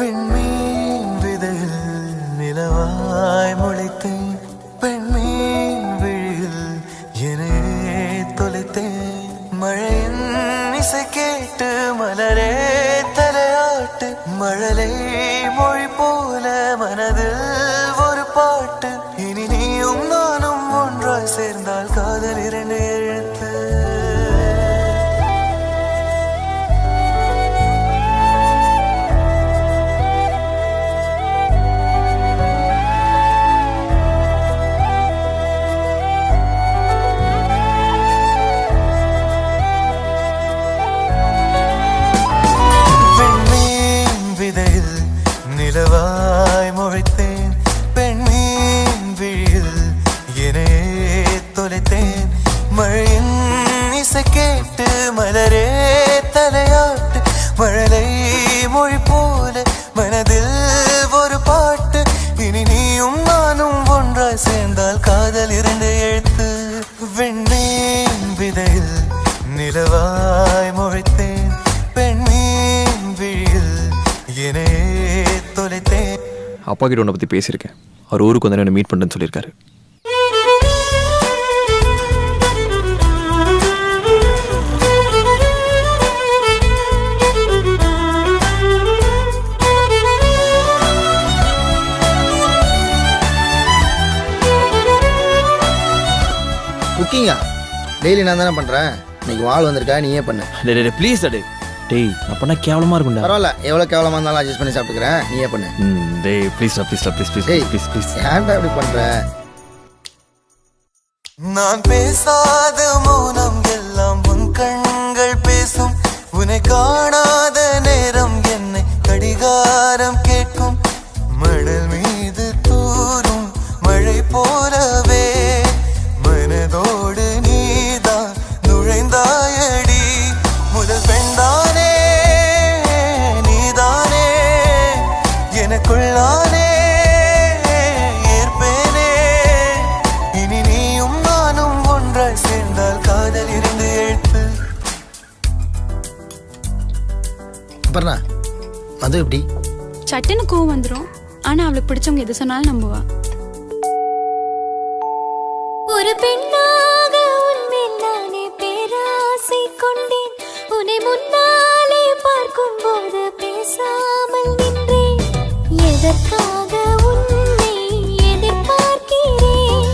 விண்மீன் விதையில் நிலவாய் முளைத்தேன், பெண்மீன் விழியில் என்னை தொலைத்தேன். மழையின் இசை கேட்டு மலரே தலையாட்டு, மழலை மொழி போல மனதில் ஒரு பாட்டு. இனி நீயும் நானும் ஒன்றாய் சேர்ந்தால் காதல் 2 எழுத்து. நிலவாய் முளைத்தேன், பெண்மீன் விழியில் என்னை தொலைத்தேன். மழையின் இசை கேட்டு மலரே தலையாட்டு, மழலை மொழி போல மனதில் ஒரு பாட்டு. இனி நீயும் நானும் ஒன்றாய் சேர்ந்தால் காதல் 2 எழுத்து. விண்மீன் விதையில் நிலவாய் முளைத்தேன், பெண்மீன் விழியில் என்னை தொலைத்தேன். அப்பா கிட்ட உன்னை பற்றி பேசியிருக்கேன். அவர் ஊருக்கு வந்து என்ன மீட் பண்ணுறேன்னு சொல்லியிருக்காரு. குக்கிங்கா டெய்லி நான் தானே பண்ணுறேன். இன்னைக்கு வாள் வந்திருக்கா, நீயே பண்ணு. டே ப்ளீஸ் டே. டேய் நான் பண்ணால் கேவலமாக இருக்கும்டா. பரவாயில்ல, எவ்வளோ கேவலமாக இருந்தாலும் அட்ஜஸ்ட் பண்ணி சாப்பிட்டுக்கிறேன், நீயே பண்ணு. டேய் ப்ளீஸ்டா ப்ளீஸ்டா ப்ளீஸ் ப்ளீஸ் டேய் ப்ளீஸ் ப்ளீஸ். ஏன்டா இப்படி பண்ணுற? நான் பேசாத மௌனம் எல்லாம் உன் கண்கள் பேசும். உன்னை காணாத நேரம் என்னை கடிகாரம் கேட்கும். மணல் மீது தூரும் மழை போலவே மனதோடு நீதான் நுழைந்தாயடி. முதல் பெண்தானே நீதானே, எனக்குள்ளானே ஏற்பேனே. இனி நீயும் நானும் ஒன்றாய் சேர்ந்தால் காதல் 2 எழுத்து. அப்புறம்ண்ணா அது எப்படி? சட்டுன்னு கோவம் வந்துடும். ஆனா அவளுக்கு பிடிச்சவங்க எது சொன்னாலும் நம்புவா. ஒரு பெண்ணாக உன்மேல் நானே பேராசை கொண்டேன். உன்னை முன்னாலே பார்க்கும் போது பேசாமல் நின்றேன். எதற்காக உன்னை எதிர்பார்க்கிறேன்?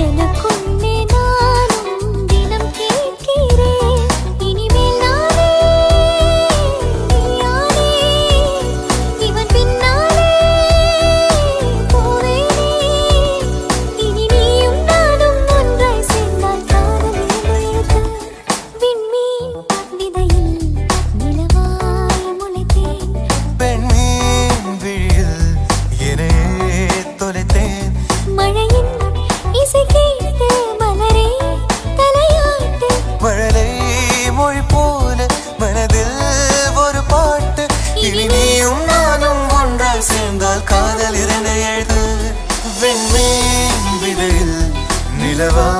எனக்குள்ளே நானும் தினம் கேட்கிறேன். இனிமேல் நானே நீயானே, இவன் பின்னாலே போவேனே. இனி நீயும் நானும் ஒன்றாய் சேர்ந்தால் காதல் 2 எழுத்து. விண்மீன் விதையில் நிலவாய் முளைத்தேன், பெண்மீன் விழியில் என்னை தொலைத்தேன். மழையின் இசை கேட்டு மலரே தலையாட்டு, மழலை மொழி போல மனதில் ஒரு பாட்டு. இனி நீயும் நானும் ஒன்றாய் சேர்ந்தால் காதல் 2 எழுத்து. விண்மீன் விதையில் நிலவா